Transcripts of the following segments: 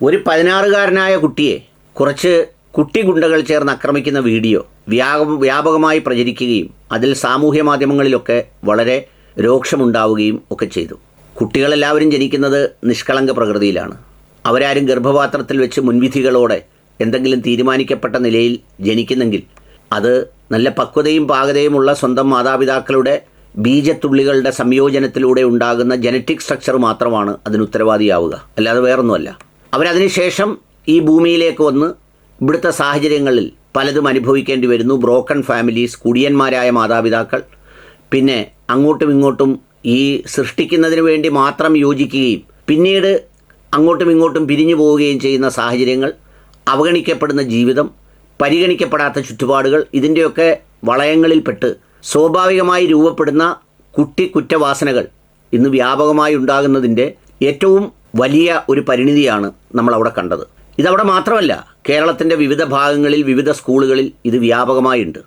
ഒരു 16-കാരനായ കുട്ടിയെ കുറച്ച് കുട്ടി ഗുണ്ടകൾ ചേർന്ന് ആക്രമിക്കുന്ന വീഡിയോ വ്യാപകമായി പ്രചരിക്കുകയും അതിൽ സാമൂഹ്യ മാധ്യമങ്ങളിലൊക്കെ വളരെ രോക്ഷമുണ്ടാവുകയും ഒക്കെ ചെയ്തു. കുട്ടികളെല്ലാവരും ജനിക്കുന്നത് നിഷ്കളങ്ക പ്രകൃതിയിലാണ്. അവരാരും ഗർഭപാത്രത്തിൽ വെച്ച് മുൻവിധികളോടെ എന്തെങ്കിലും തീരുമാനിക്കപ്പെട്ട നിലയിൽ ജനിക്കുന്നെങ്കിൽ അത് നല്ല പക്വതയും പാകതയുമുള്ള സ്വന്തം മാതാപിതാക്കളുടെ ബീജത്തുള്ളികളുടെ സംയോജനത്തിലൂടെ ഉണ്ടാകുന്ന ജനറ്റിക് സ്ട്രക്ചർ മാത്രമാണ് അതിന് ഉത്തരവാദിയാവുക, അല്ലാതെ വേറൊന്നുമല്ല. അവരതിനുശേഷം ഈ ഭൂമിയിലേക്ക് വന്ന് ഇവിടുത്തെ സാഹചര്യങ്ങളിൽ പലതും അനുഭവിക്കേണ്ടി വരുന്നു. ബ്രോക്കൺ ഫാമിലീസ്, കുടിയന്മാരായ മാതാപിതാക്കൾ, പിന്നെ അങ്ങോട്ടും ഇങ്ങോട്ടും ഈ സൃഷ്ടിക്കുന്നതിന് വേണ്ടി മാത്രം യോജിക്കുകയും പിന്നീട് അങ്ങോട്ടും ഇങ്ങോട്ടും പിരിഞ്ഞു പോവുകയും ചെയ്യുന്ന സാഹചര്യങ്ങൾ, അവഗണിക്കപ്പെടുന്ന ജീവിതം, പരിഗണിക്കപ്പെടാത്ത ചുറ്റുപാടുകൾ, ഇതിൻ്റെയൊക്കെ വളയങ്ങളിൽപ്പെട്ട് സ്വാഭാവികമായി രൂപപ്പെടുന്ന കുറ്റവാസനകൾ ഇന്ന് വ്യാപകമായി ഉണ്ടാകുന്നതിൻ്റെ ഏറ്റവും വലിയ ഒരു പരിണിതിയാണ് നമ്മളവിടെ കണ്ടത്. ഇതവിടെ മാത്രമല്ല, കേരളത്തിൻ്റെ വിവിധ ഭാഗങ്ങളിൽ വിവിധ സ്കൂളുകളിൽ ഇത് വ്യാപകമായുണ്ട്.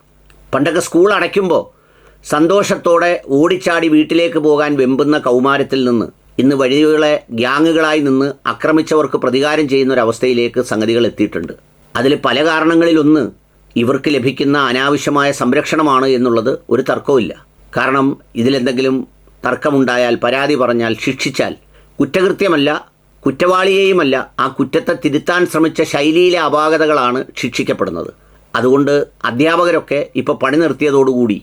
പണ്ടൊക്കെ സ്കൂൾ അടയ്ക്കുമ്പോൾ സന്തോഷത്തോടെ ഓടിച്ചാടി വീട്ടിലേക്ക് പോകാൻ വെമ്പുന്ന കൗമാരത്തിൽ നിന്ന് ഇന്ന് വഴികളെ ഗ്യാങ്ങുകളായി നിന്ന് ആക്രമിച്ചവർക്ക് പ്രതികാരം ചെയ്യുന്ന ഒരവസ്ഥയിലേക്ക് സംഗതികൾ എത്തിയിട്ടുണ്ട്. അതിൽ പല കാരണങ്ങളിലൊന്ന് ഇവർക്ക് ലഭിക്കുന്ന അനാവശ്യമായ സംരക്ഷണമാണ് എന്നുള്ളത് ഒരു തർക്കവുമില്ല. കാരണം ഇതിലെന്തെങ്കിലും തർക്കമുണ്ടായാൽ, പരാതി പറഞ്ഞാൽ, ശിക്ഷിച്ചാൽ കുറ്റകൃത്യമല്ല, കുറ്റവാളിയെയുമല്ല, ആ കുറ്റത്തെ തിരുത്താൻ ശ്രമിച്ച ശൈലിയിലെ അപാകതകളാണ് ശിക്ഷിക്കപ്പെടുന്നത്. അതുകൊണ്ട് അധ്യാപകരൊക്കെ ഇപ്പോൾ പണി നിർത്തിയതോടുകൂടി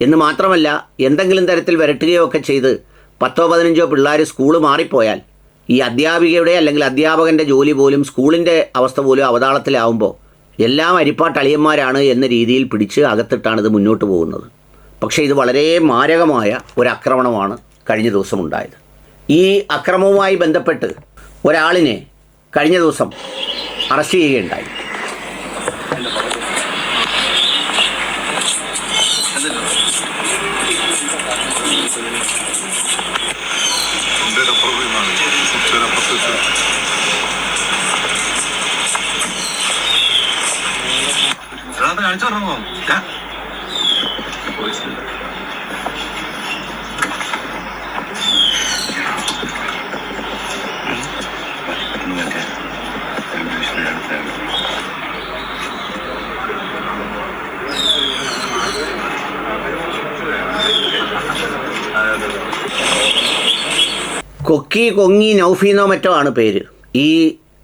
എന്ന് മാത്രമല്ല, എന്തെങ്കിലും തരത്തിൽ വരട്ടുകയോ ഒക്കെ ചെയ്ത് 10-15 പിള്ളേർ സ്കൂൾ മാറിപ്പോയാൽ ഈ അധ്യാപികയുടെ അല്ലെങ്കിൽ അധ്യാപകൻ്റെ ജോലി പോലും, സ്കൂളിൻ്റെ അവസ്ഥ പോലും അവതാളത്തിലാവുമ്പോൾ എല്ലാം അരിപ്പാട്ടളിയന്മാരാണ് എന്ന രീതിയിൽ പിടിച്ച് അകത്തിട്ടാണ് ഇത് മുന്നോട്ട് പോകുന്നത്. പക്ഷേ ഇത് വളരെ മാരകമായ ഒരു ആക്രമണമാണ് കഴിഞ്ഞ ദിവസം ഉണ്ടായത്. ഈ അക്രമവുമായി ബന്ധപ്പെട്ട് ഒരാളിനെ കഴിഞ്ഞ ദിവസം അറസ്റ്റ് ചെയ്യുകയുണ്ടായി. കൊങ്ങി നൗഫീനോ മറ്റോ ആണ് പേര്. ഈ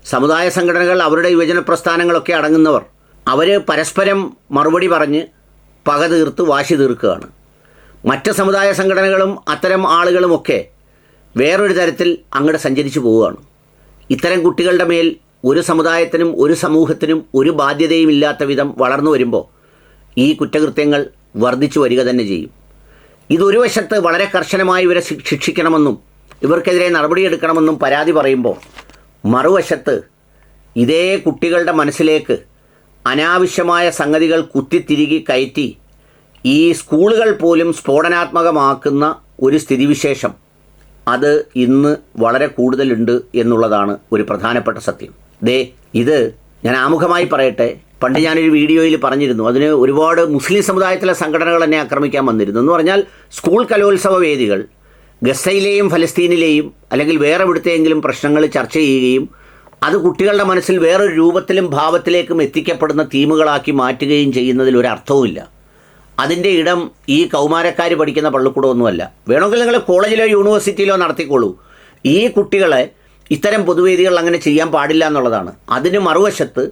സമുദായ സംഘടനകൾ, അവരുടെ യുവജന പ്രസ്ഥാനങ്ങളൊക്കെ അടങ്ങുന്നവർ, അവർ പരസ്പരം മറുപടി പറഞ്ഞ് പക തീർത്ത് വാശി തീർക്കുകയാണ്. മറ്റ് സമുദായ സംഘടനകളും അത്തരം ആളുകളുമൊക്കെ വേറൊരു തരത്തിൽ അങ്ങോട്ട് സഞ്ചരിച്ചു പോവുകയാണ്. ഇത്തരം കുട്ടികളുടെ മേൽ ഒരു സമുദായത്തിനും ഒരു സമൂഹത്തിനും ഒരു ബാധ്യതയും ഇല്ലാത്ത വിധം വളർന്നു വരുമ്പോൾ ഈ കുറ്റകൃത്യങ്ങൾ വർദ്ധിച്ചു വരിക തന്നെ ചെയ്യും. ഇതൊരു വശത്ത് വളരെ കർശനമായി ഇവരെ ശിക്ഷിക്കണമെന്നും ഇവർക്കെതിരെ നടപടിയെടുക്കണമെന്നും പരാതി പറയുമ്പോൾ, മറുവശത്ത് ഇതേ കുട്ടികളുടെ മനസ്സിലേക്ക് അനാവശ്യമായ സംഗതികൾ കുത്തിത്തിരികി കയറ്റി ഈ സ്കൂളുകൾ പോലും സ്ഫോടനാത്മകമാക്കുന്ന ഒരു സ്ഥിതിവിശേഷം അത് ഇന്ന് വളരെ കൂടുതലുണ്ട് എന്നുള്ളതാണ് ഒരു പ്രധാനപ്പെട്ട സത്യം. ഇത് ഞാൻ ആമുഖമായി പറയട്ടെ. പണ്ട് ഞാനൊരു വീഡിയോയിൽ പറഞ്ഞിരുന്നു, അതിന് ഒരുപാട് മുസ്ലിം സമുദായത്തിലെ സംഘടനകൾ എന്നെ ആക്രമിക്കാൻ വന്നിരുന്നു. എന്ന് പറഞ്ഞാൽ സ്കൂൾ കലോത്സവ വേദികൾ ഗസയിലെയും ഫലസ്തീനിലെയും അല്ലെങ്കിൽ വേറെ എവിടുത്തെയെങ്കിലും പ്രശ്നങ്ങൾ ചർച്ച ചെയ്യുകയും അത് കുട്ടികളുടെ മനസ്സിൽ വേറൊരു രൂപത്തിലും ഭാവത്തിലേക്കും എത്തിക്കപ്പെടുന്ന തീമുകളാക്കി മാറ്റുകയും ചെയ്യുന്നതിൽ ഒരർത്ഥവുമില്ല. അതിൻ്റെ ഇടം ഈ കൗമാരക്കാർ പഠിക്കുന്ന പള്ളിക്കൂടമൊന്നുമല്ല. വേണമെങ്കിൽ നിങ്ങൾ കോളേജിലോ യൂണിവേഴ്സിറ്റിയിലോ നടത്തിക്കോളൂ. ഈ കുട്ടികളെ ഇത്തരം പൊതുവേദികൾ അങ്ങനെ ചെയ്യാൻ പാടില്ല എന്നുള്ളതാണ്. അതിന് മറുവശത്ത്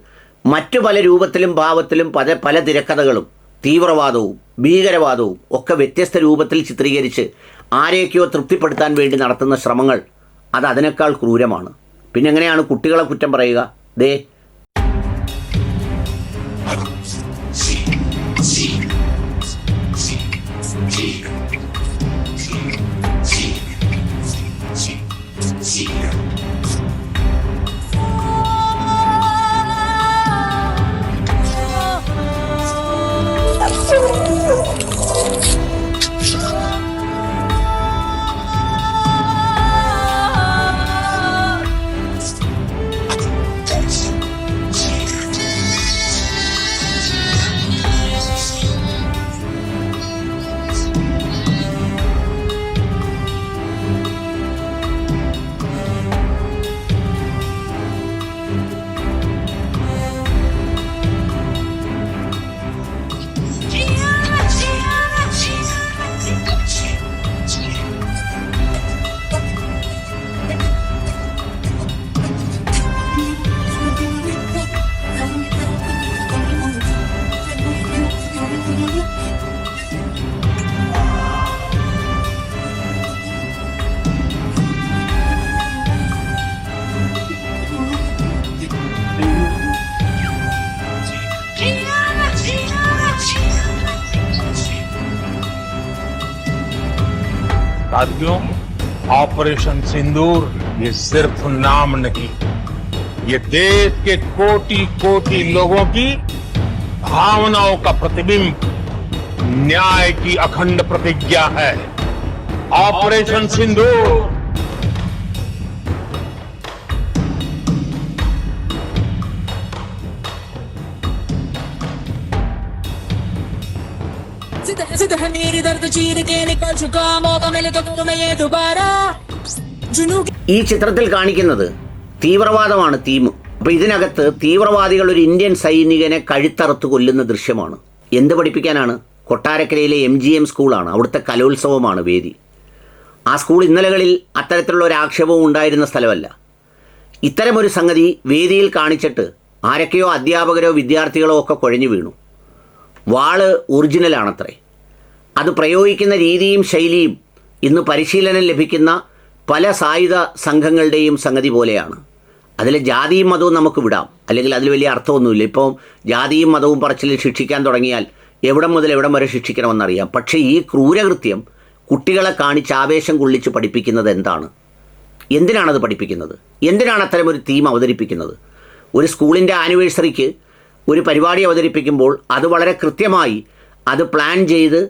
മറ്റു പല രൂപത്തിലും ഭാവത്തിലും പല തിരക്കഥകളും തീവ്രവാദവും ഭീകരവാദവും ഒക്കെ വ്യത്യസ്ത രൂപത്തിൽ ചിത്രീകരിച്ച് ആരെയൊക്കെയോ തൃപ്തിപ്പെടുത്താൻ വേണ്ടി നടത്തുന്ന ശ്രമങ്ങൾ അത് അതിനേക്കാൾ ക്രൂരമാണ്. പിന്നെ എങ്ങനെയാണ് കുട്ടികളെ കുറ്റം പറയുക? साथियों, ऑपरेशन सिंदूर ये सिर्फ नाम नहीं, ये देश के कोटि कोटि लोगों की भावनाओं का प्रतिबिंब, न्याय की अखंड प्रतिज्ञा है। ऑपरेशन सिंदूर मेरी दर्द चीर के निकल चुका, मौका मिले तो तुम्हें ये दोबारा जुनून ഈ ചിത്രത്തിൽ കാണിക്കുന്നത് തീവ്രവാദമാണ് തീം. അപ്പോൾ ഇതിനകത്ത് തീവ്രവാദികൾ ഒരു ഇന്ത്യൻ സൈനികനെ കഴുത്തറുത്ത് കൊല്ലുന്ന ദൃശ്യമാണ്. എന്ത് പഠിപ്പിക്കാനാണ്? കൊട്ടാരക്കരയിലെ MGM സ്കൂളാണ്, അവിടുത്തെ കലോത്സവമാണ് വേദി. ആ സ്കൂൾ ഇന്നലകളിൽ അത്തരത്തിലുള്ള ഒരു ആക്ഷേപവും ഉണ്ടായിരുന്ന സ്ഥലമല്ല. ഇത്തരമൊരു സംഗതി വേദിയിൽ കാണിച്ചിട്ട് ആരൊക്കെയോ അധ്യാപകരോ വിദ്യാർത്ഥികളോ ഒക്കെ കുഴഞ്ഞു വീണു. വാള് ഒറിജിനലാണത്രേ. അത് പ്രയോഗിക്കുന്ന രീതിയും ശൈലിയും ഇന്ന് പരിശീലനം ലഭിക്കുന്ന പല സായുധ സംഘങ്ങളുടെയും സംഗതി പോലെയാണ്. അതിൽ ജാതിയും മതവും നമുക്ക് വിടാം, അല്ലെങ്കിൽ അതിൽ വലിയ അർത്ഥമൊന്നുമില്ല. ഇപ്പോൾ ജാതിയും മതവും പറച്ചിൽ ശിക്ഷിക്കാൻ തുടങ്ങിയാൽ എവിടം മുതൽ എവിടം വരെ ശിക്ഷിക്കണമെന്നറിയാം. പക്ഷേ ഈ ക്രൂരകൃത്യം കുട്ടികളെ കാണിച്ച് ആവേശം കൊള്ളിച്ച് പഠിപ്പിക്കുന്നത് എന്താണ്? എന്തിനാണത് പഠിപ്പിക്കുന്നത്? എന്തിനാണ് അത്തരമൊരു തീം അവതരിപ്പിക്കുന്നത്? ഒരു സ്കൂളിൻ്റെ ആനിവേഴ്സറിക്ക് ഒരു പരിപാടി അവതരിപ്പിക്കുമ്പോൾ അത് വളരെ കൃത്യമായി അത് പ്ലാൻ ചെയ്ത്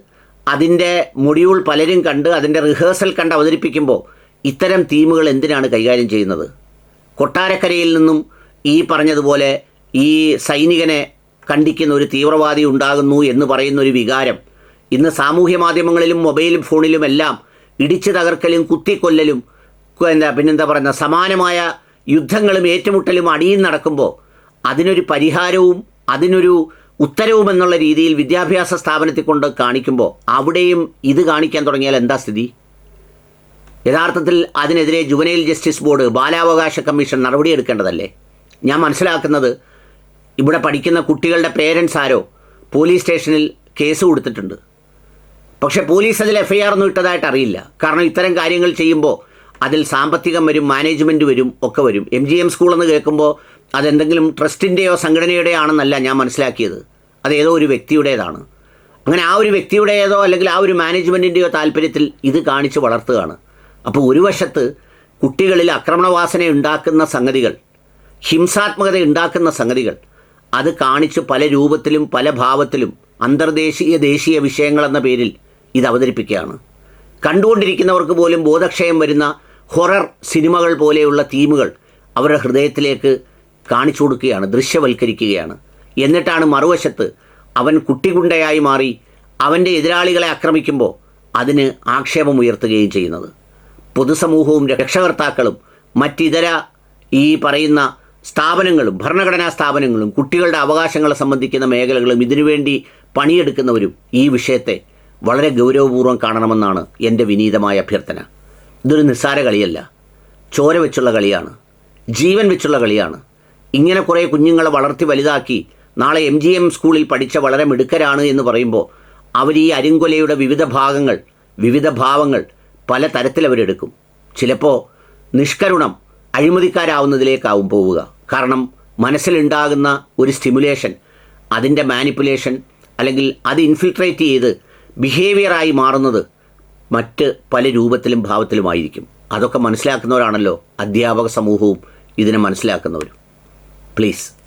അതിൻ്റെ മൊഡ്യൂൾ പലരും കണ്ട് അതിൻ്റെ റിഹേഴ്സൽ കണ്ട് അവതരിപ്പിക്കുമ്പോൾ ഇത്തരം തീമുകൾ എന്തിനാണ് കൈകാര്യം ചെയ്യുന്നത്? കൊട്ടാരക്കരയിൽ നിന്നും ഈ പറഞ്ഞതുപോലെ ഈ സൈനികനെ കണ്ടിക്കുന്ന ഒരു തീവ്രവാദി ഉണ്ടാകുന്നു എന്ന് പറയുന്ന ഒരു വികാരം ഇന്ന് സാമൂഹ്യ മാധ്യമങ്ങളിലും മൊബൈലും ഫോണിലുമെല്ലാം ഇടിച്ചു തകർക്കലും കുത്തിക്കൊല്ലലും പിന്നെന്താ പറയുക സമാനമായ യുദ്ധങ്ങളും ഏറ്റുമുട്ടലും അടിയും നടക്കുമ്പോൾ അതിനൊരു പരിഹാരവും അതിനൊരു ഉത്തരവും എന്നുള്ള രീതിയിൽ വിദ്യാഭ്യാസ സ്ഥാപനത്തിൽ കൊണ്ട് കാണിക്കുമ്പോൾ അവിടെയും ഇത് കാണിക്കാൻ തുടങ്ങിയാൽ എന്താ സ്ഥിതി? യഥാർത്ഥത്തിൽ അതിനെതിരെ ജുവനൈൽ ജസ്റ്റിസ് ബോർഡ്, ബാലാവകാശ കമ്മീഷൻ നടപടിയെടുക്കേണ്ടതല്ലേ? ഞാൻ മനസ്സിലാക്കുന്നത് ഇവിടെ പഠിക്കുന്ന കുട്ടികളുടെ പേരൻസ് ആരോ പോലീസ് സ്റ്റേഷനിൽ കേസ് കൊടുത്തിട്ടുണ്ട്. പക്ഷേ പോലീസ് അതിൽ FIR ഒന്നും ഇട്ടതായിട്ട് അറിയില്ല. കാരണം ഇത്തരം കാര്യങ്ങൾ ചെയ്യുമ്പോൾ അതിൽ സാമ്പത്തികം വരും, മാനേജ്മെൻറ്റ് വരും, ഒക്കെ വരും. MGM സ്കൂളെന്ന് കേൾക്കുമ്പോൾ അതെന്തെങ്കിലും ട്രസ്റ്റിൻ്റെയോ സംഘടനയുടെയോ ആണെന്നല്ല ഞാൻ മനസ്സിലാക്കിയത്. അതേതോ ഒരു വ്യക്തിയുടേതാണ്. അങ്ങനെ ആ ഒരു വ്യക്തിയുടേതോ അല്ലെങ്കിൽ ആ ഒരു മാനേജ്മെൻറ്റിൻ്റെയോ താല്പര്യത്തിൽ ഇത് കാണിച്ച് വളർത്തുകയാണ്. അപ്പോൾ ഒരു വശത്ത് കുട്ടികളിൽ ആക്രമണവാസന ഉണ്ടാക്കുന്ന സംഗതികൾ, ഹിംസാത്മകത ഉണ്ടാക്കുന്ന സംഗതികൾ അത് കാണിച്ച് പല രൂപത്തിലും പല ഭാവത്തിലും അന്തർദേശീയ ദേശീയ വിഷയങ്ങളെന്ന പേരിൽ ഇത് അവതരിപ്പിക്കുകയാണ്. കണ്ടുകൊണ്ടിരിക്കുന്നവർക്ക് പോലും ബോധക്ഷയം വരുന്ന ഹൊറർ സിനിമകൾ പോലെയുള്ള തീമുകൾ അവരുടെ ഹൃദയത്തിലേക്ക് കാണിച്ചു കൊടുക്കുകയാണ്, ദൃശ്യവൽക്കരിക്കുകയാണ്. എന്നിട്ടാണ് മറുവശത്ത് അവൻ കുട്ടിഗുണ്ടയായി മാറി അവൻ്റെ എതിരാളികളെ ആക്രമിക്കുമ്പോൾ അതിന് ആക്ഷേപമുയർത്തുകയും ചെയ്യുന്നത്. പൊതുസമൂഹവും രക്ഷകർത്താക്കളും മറ്റിതര ഈ പറയുന്ന സ്ഥാപനങ്ങളും ഭരണഘടനാ സ്ഥാപനങ്ങളും കുട്ടികളുടെ അവകാശങ്ങളെ സംബന്ധിക്കുന്ന മേഖലകളും ഇതിനുവേണ്ടി പണിയെടുക്കുന്നവരും ഈ വിഷയത്തെ വളരെ ഗൗരവപൂർവ്വം കാണണമെന്നാണ് എൻ്റെ വിനീതമായ അഭ്യർത്ഥന. ഇതൊരു നിസ്സാര കളിയല്ല, ചോര വെച്ചുള്ള കളിയാണ്, ജീവൻ വെച്ചുള്ള കളിയാണ്. ഇങ്ങനെ കുറേ കുഞ്ഞുങ്ങളെ വളർത്തി വലുതാക്കി നാളെ MGM സ്കൂളിൽ പഠിച്ച വളരെ മിടുക്കരാണ് എന്ന് പറയുമ്പോൾ അവർ ഈ അരിങ്കൊലയുടെ വിവിധ ഭാവങ്ങൾ പല തരത്തിലവരെടുക്കും. ചിലപ്പോൾ നിഷ്കരുണം അഴിമതിക്കാരാവുന്നതിലേക്കാവും പോവുക. കാരണം മനസ്സിലുണ്ടാകുന്ന ഒരു സ്റ്റിമുലേഷൻ, അതിൻ്റെ മാനിപ്പുലേഷൻ അല്ലെങ്കിൽ അത് ഇൻഫിൽട്രേറ്റ് ചെയ്ത് ബിഹേവിയറായി മാറുന്നത് മറ്റ് പല രൂപത്തിലും ഭാവത്തിലുമായിരിക്കും. അതൊക്കെ മനസ്സിലാക്കുന്നവരാണല്ലോ അധ്യാപക സമൂഹവും ഇതിനെ മനസ്സിലാക്കുന്നവരും. പ്ലീസ്